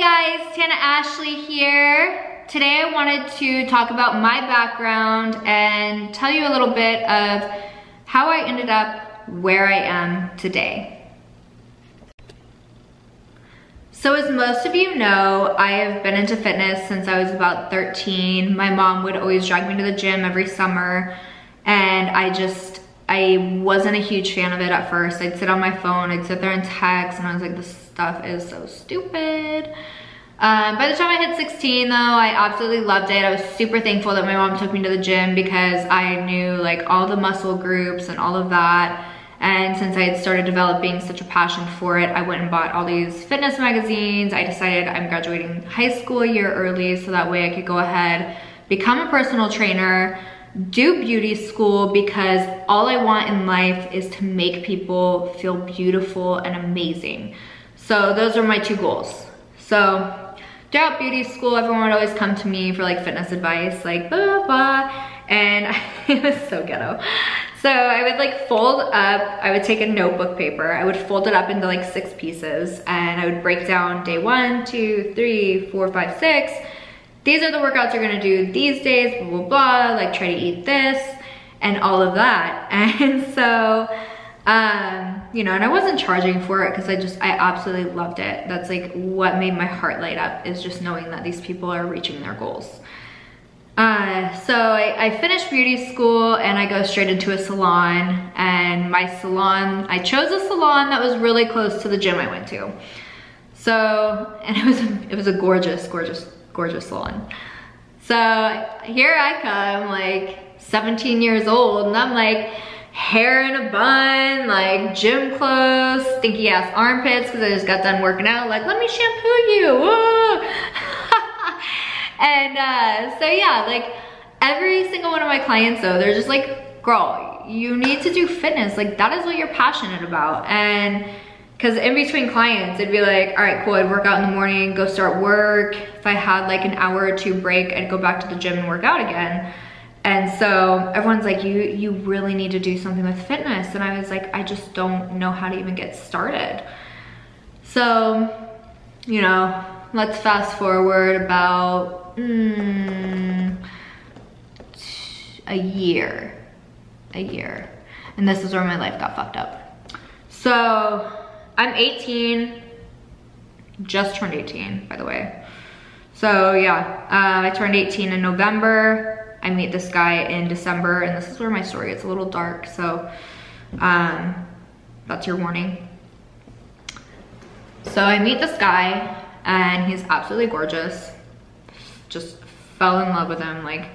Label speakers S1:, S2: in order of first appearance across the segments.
S1: guys, Tana Ashley here. Today I wanted to talk about my background and tell you a little bit of how I ended up where I am today. So as most of you know, I have been into fitness since I was about 13. My mom would always drag me to the gym every summer, and I wasn't a huge fan of it at first. I'd sit on my phone, I'd sit there and text, and I was like, this stuff is so stupid. By the time I hit 16 though, I absolutely loved it. I was super thankful that my mom took me to the gym because I knew like all the muscle groups and all of that. And since I had started developing such a passion for it, I went and bought all these fitness magazines. I decided I'm graduating high school a year early so that way I could go ahead, become a personal trainer, do beauty school, because all I want in life is to make people feel beautiful and amazing. So those are my two goals. So throughout beauty school, everyone would always come to me for like fitness advice, like blah, blah, blah. And it was so ghetto. So I would like fold up, I would take a notebook paper, I would fold it up into like 6 pieces, and I would break down day 1, 2, 3, 4, 5, 6. These are the workouts you're gonna do these days, blah, blah, blah, like try to eat this and all of that. And so, you know, and I wasn't charging for it because I absolutely loved it. That's like what made my heart light up, is just knowing that these people are reaching their goals. So I finished beauty school and I go straight into a salon, and my salon, I chose a salon that was really close to the gym I went to. So, and it was a gorgeous, gorgeous, gorgeous salon. So here I come, like 17 years old, and I'm like hair in a bun, like gym clothes, stinky ass armpits because I just got done working out, like let me shampoo you. Whoa. And so yeah, like every single one of my clients though, they're just like, girl, you need to do fitness, like that is what you're passionate about. And because in between clients, it'd be like, all right, cool, I'd work out in the morning, go start work. If I had like an hour or 2 break, I'd go back to the gym and work out again. And so everyone's like, you really need to do something with fitness. And I was like, I just don't know how to even get started. So, you know, let's fast forward about a year. And this is where my life got fucked up. So I'm 18, just turned 18, by the way. So yeah, I turned 18 in November. I meet this guy in December, and this is where my story gets a little dark, so that's your warning. So I meet this guy, and he's absolutely gorgeous. Just fell in love with him like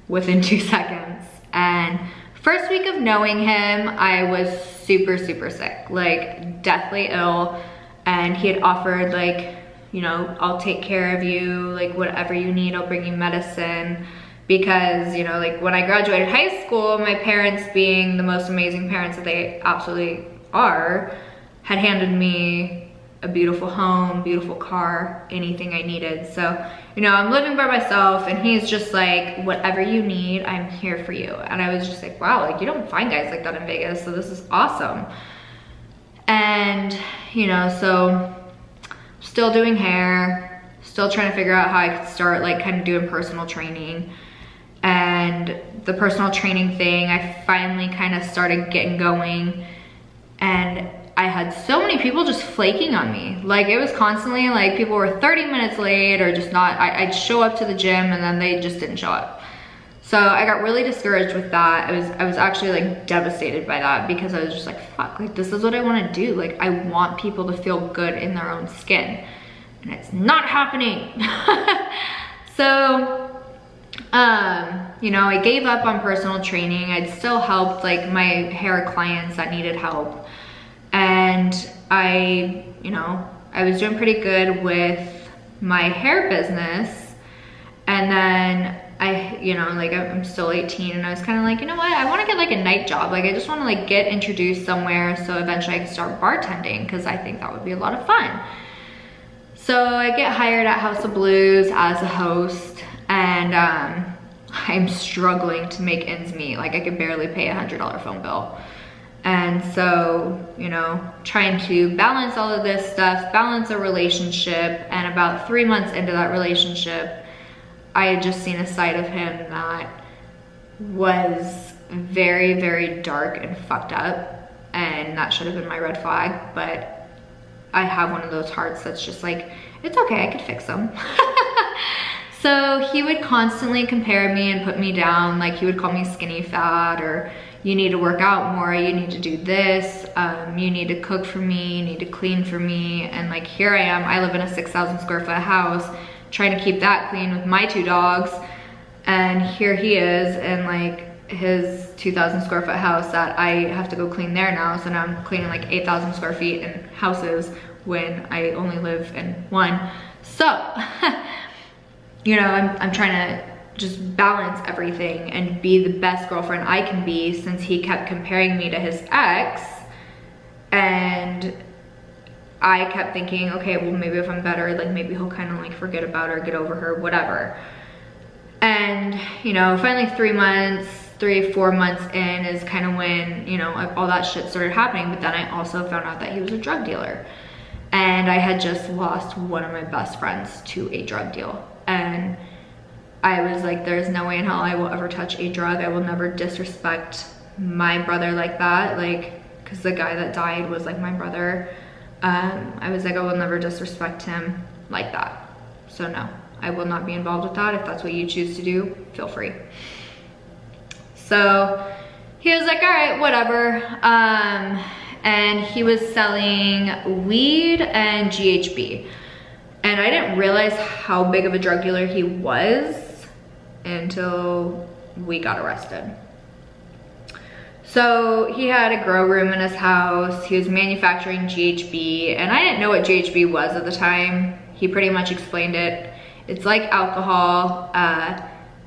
S1: within 2 seconds. And first week of knowing him, I was super, super sick, like deathly ill. And he had offered like, you know, I'll take care of you, like whatever you need, I'll bring you medicine. Because, you know, like when I graduated high school, my parents, being the most amazing parents that they absolutely are, had handed me a beautiful home, beautiful car, anything I needed. So, you know, I'm living by myself, and he's just like, whatever you need, I'm here for you. And I was just like, wow, like you don't find guys like that in Vegas, so this is awesome. And, you know, so still doing hair, still trying to figure out how I could start like kind of doing personal training. And the personal training thing, I finally kind of started getting going, and I had so many people just flaking on me. Like it was constantly like people were 30 minutes late or just not, I'd show up to the gym and then they just didn't show up. So I got really discouraged with that. I was actually like devastated by that, because I was just like, fuck, like this is what I want to do. Like I want people to feel good in their own skin, and it's not happening. So, you know, I gave up on personal training. I'd still helped like my hair clients that needed help. And you know, I was doing pretty good with my hair business. And then you know, like I'm still 18, and I was kind of like, you know what? I want to get like a night job. Like I just want to like get introduced somewhere so eventually I can start bartending, because I think that would be a lot of fun. So I get hired at House of Blues as a host, and I'm struggling to make ends meet. Like I could barely pay a $100 phone bill. And so, you know, trying to balance all of this stuff, balance a relationship, and about 3 months into that relationship, I had just seen a side of him that was very, very dark and fucked up, and that should have been my red flag, but I have one of those hearts that's just like, it's okay, I could fix them. So he would constantly compare me and put me down. Like, he would call me skinny fat, or you need to work out more, you need to do this, you need to cook for me, you need to clean for me. And like, here I am, I live in a 6,000 square foot house, trying to keep that clean with my 2 dogs. And here he is in like his 2,000 square foot house that I have to go clean there now. So now I'm cleaning like 8,000 square feet in houses when I only live in one. So, you know, I'm trying to just balance everything and be the best girlfriend I can be, since he kept comparing me to his ex. And I kept thinking, okay, well, maybe if I'm better, like maybe he'll kind of like forget about her, get over her, whatever. And, you know, finally 4 months in is kind of when, you know, all that shit started happening. But then I also found out that he was a drug dealer. And I had just lost one of my best friends to a drug deal. And I was like, there's no way in hell I will ever touch a drug. I will never disrespect my brother like that. Like, cause the guy that died was like my brother. I was like, I will never disrespect him like that. So no, I will not be involved with that. If that's what you choose to do, feel free. So he was like, all right, whatever. And he was selling weed and GHB. And I didn't realize how big of a drug dealer he was until we got arrested. So he had a grow room in his house. He was manufacturing GHB, and I didn't know what GHB was at the time. He pretty much explained it. It's like alcohol,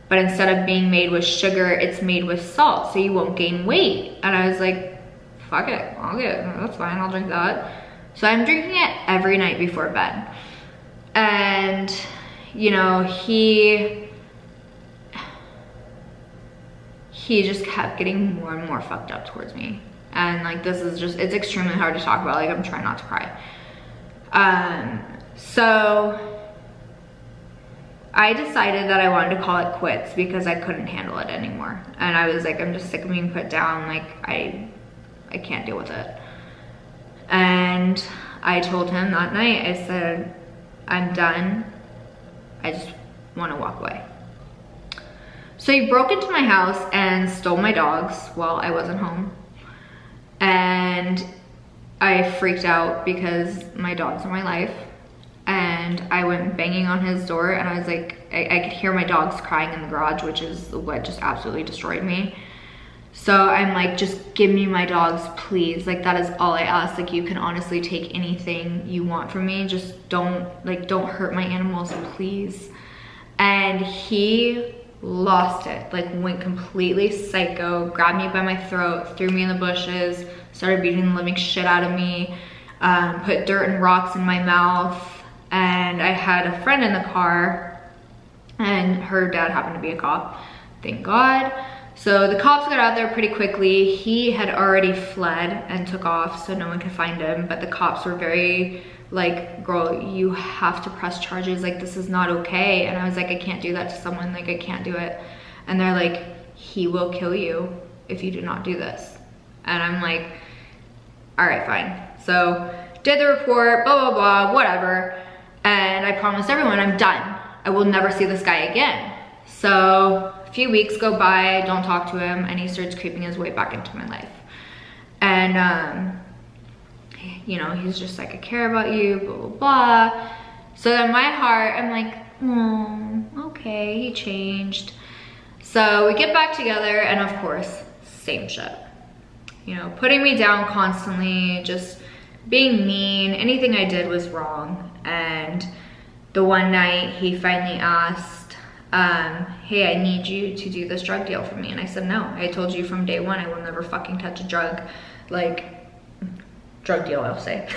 S1: but instead of being made with sugar, it's made with salt, so you won't gain weight. And I was like, fuck it, that's fine, I'll drink that. So I'm drinking it every night before bed. And, you know, he just kept getting more and more fucked up towards me. And like, this is just, it's extremely hard to talk about. Like, I'm trying not to cry. So I decided that I wanted to call it quits because I couldn't handle it anymore. And I was like, I'm just sick of being put down. Like, I can't deal with it. And I told him that night, I said, I'm done. I just want to walk away. So he broke into my house and stole my dogs while I wasn't home. And I freaked out because my dogs are my life. And I went banging on his door, and I was like, I could hear my dogs crying in the garage, which is what just absolutely destroyed me. So I'm like, just give me my dogs, please. Like, that is all I ask. Like, you can honestly take anything you want from me. Just don't hurt my animals, please. And he lost it, like went completely psycho, grabbed me by my throat, threw me in the bushes, started beating the living shit out of me, put dirt and rocks in my mouth. And I had a friend in the car, and her dad happened to be a cop, thank God. So the cops got out there pretty quickly. He had already fled and took off, so no one could find him. But the cops were very like, girl, you have to press charges. Like, this is not okay. And I was like, I can't do that to someone. Like, I can't do it. And they're like, he will kill you if you do not do this. And I'm like, all right, fine. So did the report, blah, blah, blah, whatever. And I promised everyone, I'm done. I will never see this guy again. So a few weeks go by, I don't talk to him, and he starts creeping his way back into my life. And, you know, he's just like, I care about you, blah, blah, blah. So then my heart, I'm like, oh, okay, he changed. So we get back together, and of course, same shit. You know, putting me down constantly, just being mean. Anything I did was wrong. And the one night he finally asked, hey, I need you to do this drug deal for me. And I said, no, I told you from day one, I will never fucking touch a drug. Like, drug deal, I'll say.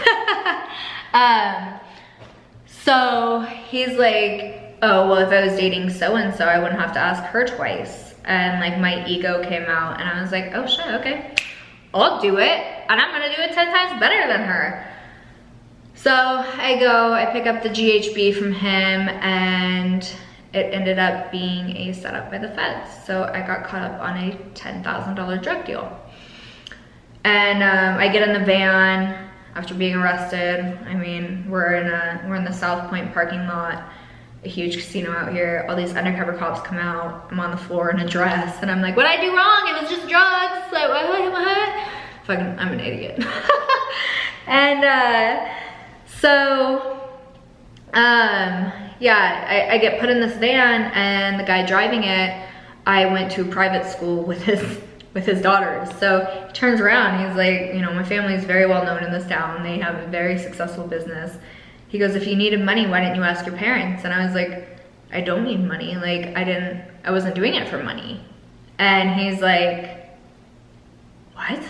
S1: So he's like, oh, well, if I was dating so-and-so, I wouldn't have to ask her twice. And like, my ego came out, and I was like, oh shit, okay. I'll do it, and I'm gonna do it 10 times better than her. So I pick up the GHB from him, and it ended up being a setup by the feds. So I got caught up on a $10,000 drug deal. And I get in the van after being arrested. I mean, we're in the South Point parking lot, a huge casino out here. All these undercover cops come out. I'm on the floor in a dress, and I'm like, what'd I do wrong? It was just drugs. Like, what? Fucking, I'm an idiot. And yeah, I get put in this van, and the guy driving it, I went to a private school with his daughters. So he turns around, he's like, you know, my family's very well known in this town. They have a very successful business. He goes, if you needed money, why didn't you ask your parents? And I was like, I don't need money. Like, I wasn't doing it for money. And he's like, what?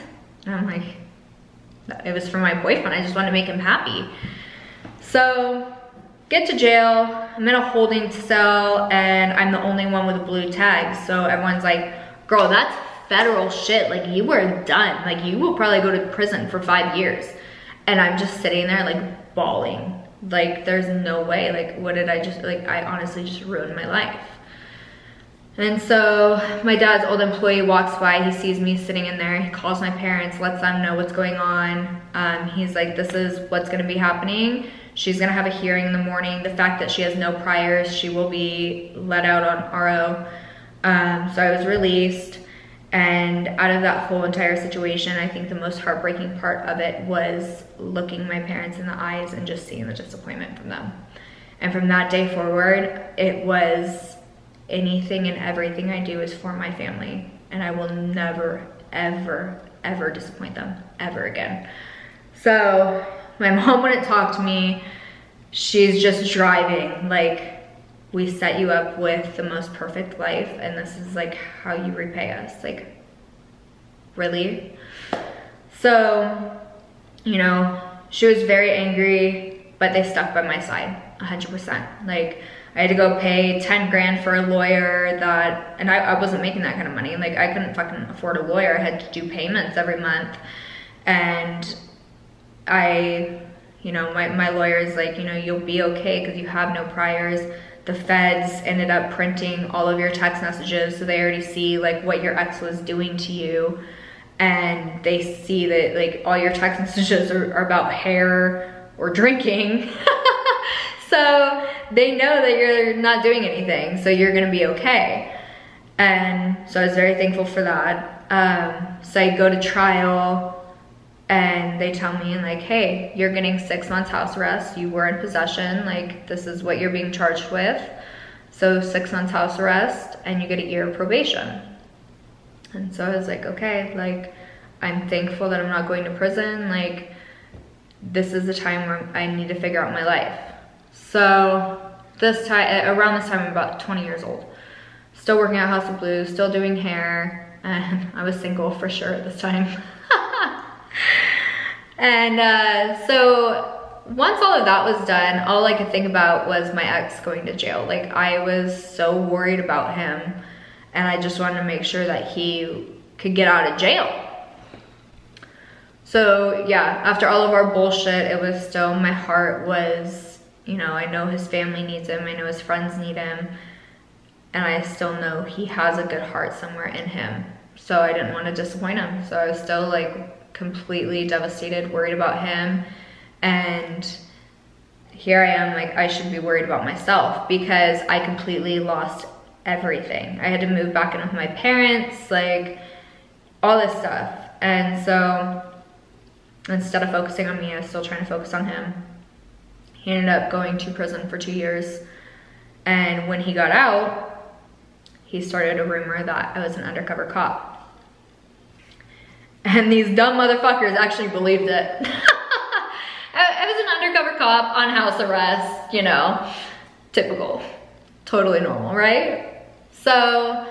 S1: And I'm like, it was for my boyfriend. I just wanted to make him happy. So get to jail. I'm in a holding cell, and I'm the only one with a blue tag. So everyone's like, girl, that's federal shit. Like, you were done. Like, you will probably go to prison for 5 years. And I'm just sitting there like bawling. Like, there's no way. Like, what did I just, like, I honestly just ruined my life. And so my dad's old employee walks by, he sees me sitting in there, he calls my parents, lets them know what's going on. He's like, this is what's gonna be happening. She's gonna have a hearing in the morning. The fact that she has no priors, she will be let out on RO. So I was released. And out of that whole entire situation, I think the most heartbreaking part of it was looking my parents in the eyes and just seeing the disappointment from them. And from that day forward, it was anything and everything I do is for my family. And I will never, ever, ever disappoint them, ever again. So my mom wouldn't talk to me. She's just driving, like, we set you up with the most perfect life, and this is like how you repay us. Like, really? So, you know, she was very angry, but they stuck by my side 100%. Like, I had to go pay 10 grand for a lawyer and I wasn't making that kind of money. Like, I couldn't fucking afford a lawyer. I had to do payments every month. And you know, my lawyer's like, you know, you'll be okay because you have no priors. The feds ended up printing all of your text messages, so they already see like what your ex was doing to you, and they see that like all your text messages are about hair or drinking. So they know that you're not doing anything, so you're gonna be okay. And so I was very thankful for that. So I go to trial, and they tell me like, hey, you're getting 6 months house arrest. You were in possession. Like, this is what you're being charged with. So 6 months house arrest, and you get a year of probation. And so I was like, okay, like, I'm thankful that I'm not going to prison. Like, this is the time where I need to figure out my life. So around this time, I'm about 20 years old. Still working at House of Blues, still doing hair, and I was single for sure at this time. And so once all of that was done, all I could think about was my ex going to jail. Like, I was so worried about him, and I just wanted to make sure that he could get out of jail. So yeah, after all of our bullshit, it was still, my heart was, you know, I know his family needs him, I know his friends need him, and I still know he has a good heart somewhere in him. So I didn't want to disappoint him. So I was still like completely devastated, worried about him. And here I am, like, I should be worried about myself because I completely lost everything. I had to move back in with my parents, like, all this stuff. And so instead of focusing on me, I was still trying to focus on him. He ended up going to prison for 2 years. And when he got out, he started a rumor that I was an undercover cop. And these dumb motherfuckers actually believed it. I was an undercover cop on house arrest, you know, typical, totally normal, right? So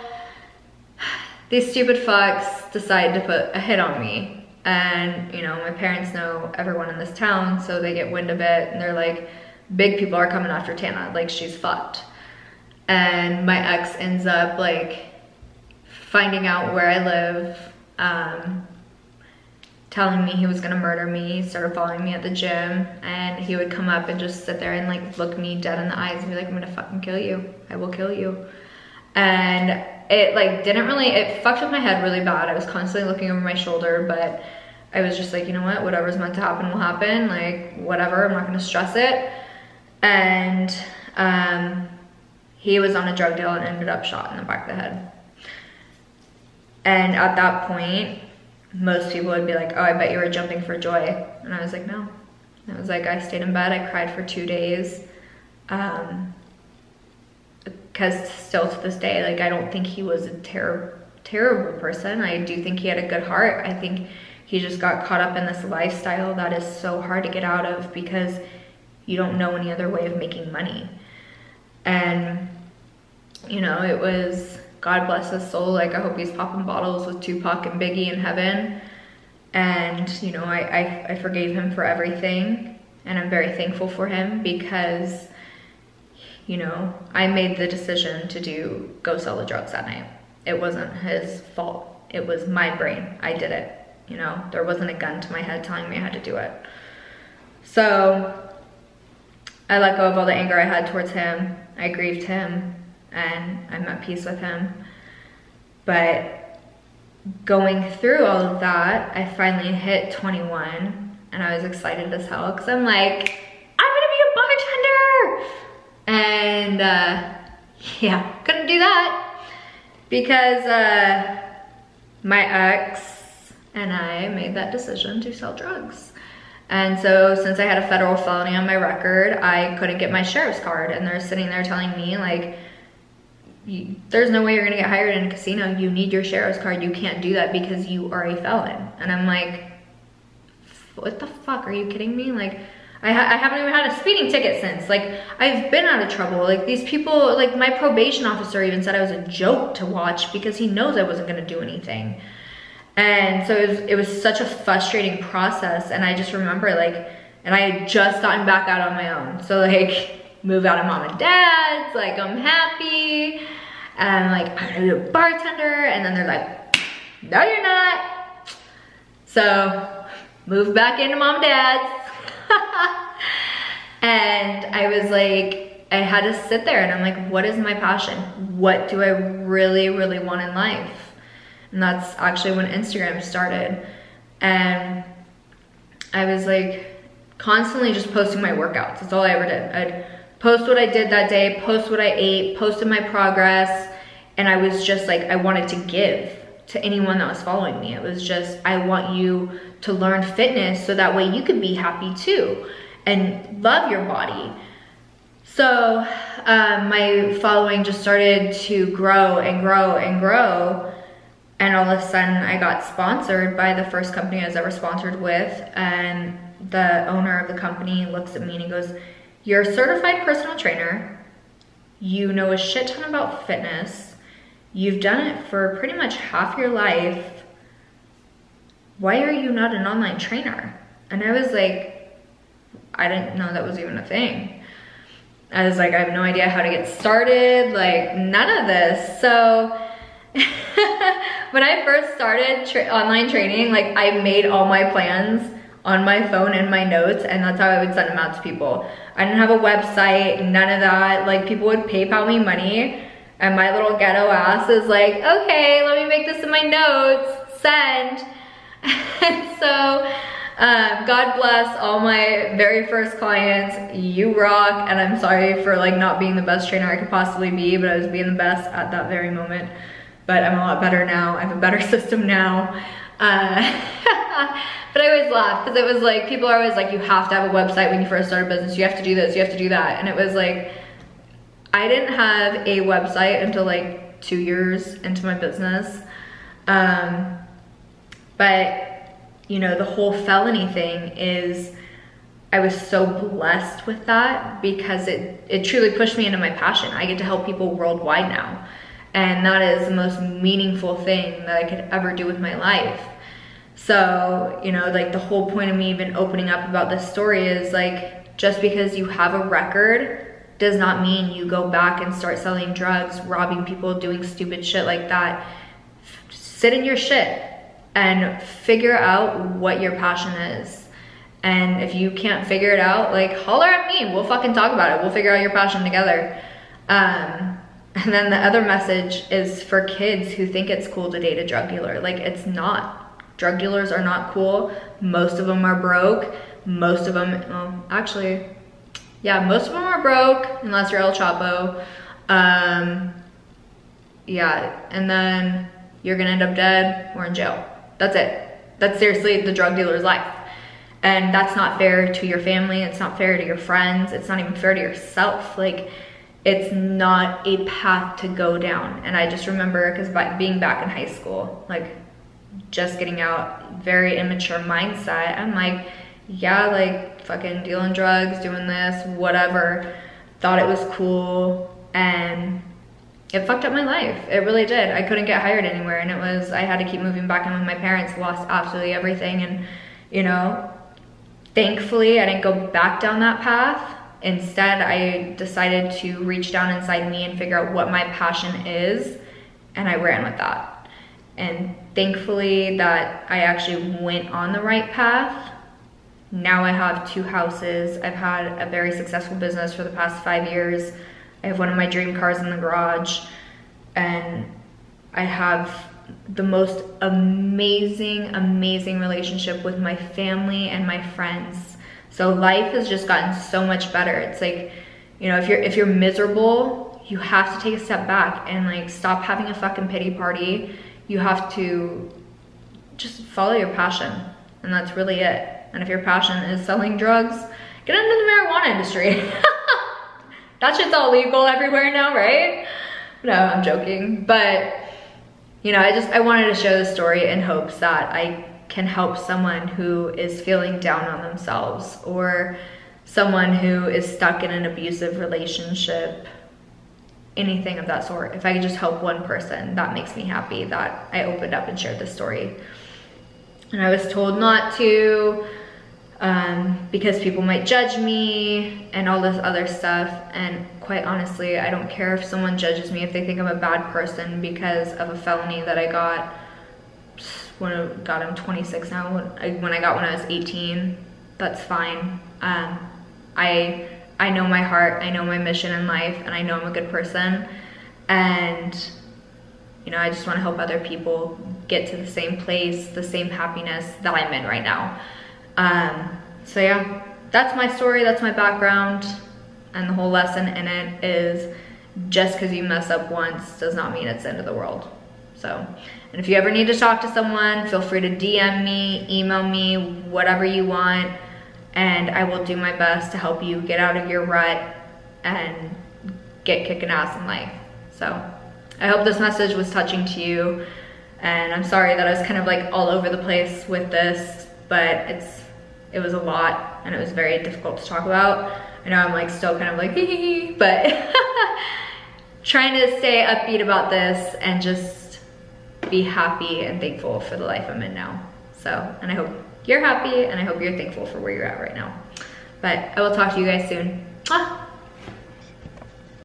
S1: these stupid fucks decide to put a hit on me. And, you know, my parents know everyone in this town, so they get wind of it, and they're like, big people are coming after Tana, like, she's fucked. And my ex ends up, like, finding out where I live, telling me he was gonna murder me. He started following me at the gym, and he would come up and just sit there and like look me dead in the eyes and be like, I'm gonna fucking kill you. I will kill you. And it like it fucked with my head really bad. I was constantly looking over my shoulder, but I was just like, you know what, whatever's meant to happen will happen. Like, whatever, I'm not gonna stress it. And he was on a drug deal and ended up shot in the back of the head. And at that point, most people would be like, oh, I bet you were jumping for joy. And I was like, no. I was like, I stayed in bed, I cried for 2 days. Because still to this day, like, I don't think he was a terrible person. I do think he had a good heart. I think he just got caught up in this lifestyle that is so hard to get out of because you don't know any other way of making money. And, you know, it was, God bless his soul. Like, I hope he's popping bottles with Tupac and Biggie in heaven. And, you know, I forgave him for everything. And I'm very thankful for him because, you know, I made the decision to go sell the drugs that night. It wasn't his fault. It was my brain. I did it. You know, there wasn't a gun to my head telling me I had to do it. So I let go of all the anger I had towards him. I grieved him and I'm at peace with him. But going through all of that, I finally hit 21 and I was excited as hell because I'm like, I'm gonna be a bartender. And yeah, couldn't do that because my ex and I made that decision to sell drugs. And so since I had a federal felony on my record, I couldn't get my sheriff's card. And they're sitting there telling me like, there's no way you're gonna get hired in a casino. You need your sheriff's card. You can't do that because you are a felon. And I'm like, what the fuck? Are you kidding me? Like, I haven't even had a speeding ticket since. Like, I've been out of trouble. Like, these people, like my probation officer even said I was a joke to watch because he knows I wasn't gonna do anything. And so it was such a frustrating process. And I just remember like, and I had just gotten back out on my own. So like, move out of mom and dad's, like I'm happy. And I'm like, I'm gonna be a bartender. And then they're like, no, you're not. So move back into mom and dad's. And I was like, I had to sit there and I'm like, what is my passion? What do I really, really want in life? And that's actually when Instagram started. And I was like constantly just posting my workouts. That's all I ever did. I'd post what I did that day, post what I ate, posted my progress. And I was just like, I wanted to give to anyone that was following me. It was just, I want you to learn fitness so that way you can be happy too and love your body. So my following just started to grow and grow and grow. And all of a sudden I got sponsored by the first company I was ever sponsored with. And the owner of the company looks at me and he goes, you're a certified personal trainer. You know a shit ton about fitness. You've done it for pretty much half your life. Why are you not an online trainer? And I was like, I didn't know that was even a thing. I was like, I have no idea how to get started, like none of this. So when I first started online training, like I made all my plans on my phone and my notes, and that's how I would send them out to people. I didn't have a website, none of that. Like people would PayPal me money and my little ghetto ass is like, okay, let me make this in my notes, send. And so God bless all my very first clients. You rock. And I'm sorry for like not being the best trainer I could possibly be, but I was being the best at that very moment. But I'm a lot better now. I have a better system now. But I always laugh because it was like, people are always like, you have to have a website when you first start a business. You have to do this, you have to do that. And it was like, I didn't have a website until like 2 years into my business. But you know, the whole felony thing is, I was so blessed with that because it truly pushed me into my passion. I get to help people worldwide now. And that is the most meaningful thing that I could ever do with my life. So, you know, like the whole point of me even opening up about this story is like, just because you have a record does not mean you go back and start selling drugs, robbing people, doing stupid shit like that. Sit in your shit. and figure out what your passion is. And if you can't figure it out, like, holler at me, we'll fucking talk about it. We'll figure out your passion together. And then the other message is for kids who think it's cool to date a drug dealer. Like, it's not. Drug dealers are not cool. Most of them are broke. Most of them, well, actually, yeah, most of them are broke, unless you're El Chapo. Yeah, and then you're gonna end up dead or in jail. That's it. That's seriously the drug dealer's life. And that's not fair to your family. It's not fair to your friends. It's not even fair to yourself. Like, it's not a path to go down. And I just remember, because by being back in high school, like, just getting out, very immature mindset, I'm like, yeah, like, fucking dealing drugs, doing this, whatever. Thought it was cool, and it fucked up my life. It really did. I couldn't get hired anywhere, and I had to keep moving back in with my parents, lost absolutely everything. And, you know, thankfully I didn't go back down that path. Instead, I decided to reach down inside me and figure out what my passion is, and I ran with that. And thankfully that I actually went on the right path. Now I have 2 houses. I've had a very successful business for the past 5 years. I have one of my dream cars in the garage, and I have the most amazing, amazing relationship with my family and my friends. So life has just gotten so much better. It's like, you know, if you're miserable, you have to take a step back and, like, stop having a fucking pity party. You have to just follow your passion, and that's really it. And if your passion is selling drugs, get into the marijuana industry. That shit's all legal everywhere now, right? No, I'm joking. But, you know, I wanted to share this story in hopes that I can help someone who is feeling down on themselves, or someone who is stuck in an abusive relationship, anything of that sort. If I could just help one person, that makes me happy that I opened up and shared this story. And I was told not to, because people might judge me and all this other stuff. And quite honestly, I don't care if someone judges me, if they think I'm a bad person because of a felony that I got when I'm 26 now, when I got when I was 18. That's fine. I know my heart, I know my mission in life, and I know I'm a good person. And, you know, I just want to help other people get to the same place, the same happiness that I'm in right now. So yeah, that's my story, that's my background, and the whole lesson in it is just because you mess up once does not mean it's the end of the world. So, and if you ever need to talk to someone, feel free to DM me, email me, whatever you want, and I will do my best to help you get out of your rut and get kicking ass in life. So I hope this message was touching to you, and I'm sorry that I was kind of like all over the place with this, but it was a lot, and it was very difficult to talk about. I know I'm like still kind of like hee hee hee, but trying to stay upbeat about this and just be happy and thankful for the life I'm in now. So, and I hope you're happy, and I hope you're thankful for where you're at right now. But I will talk to you guys soon.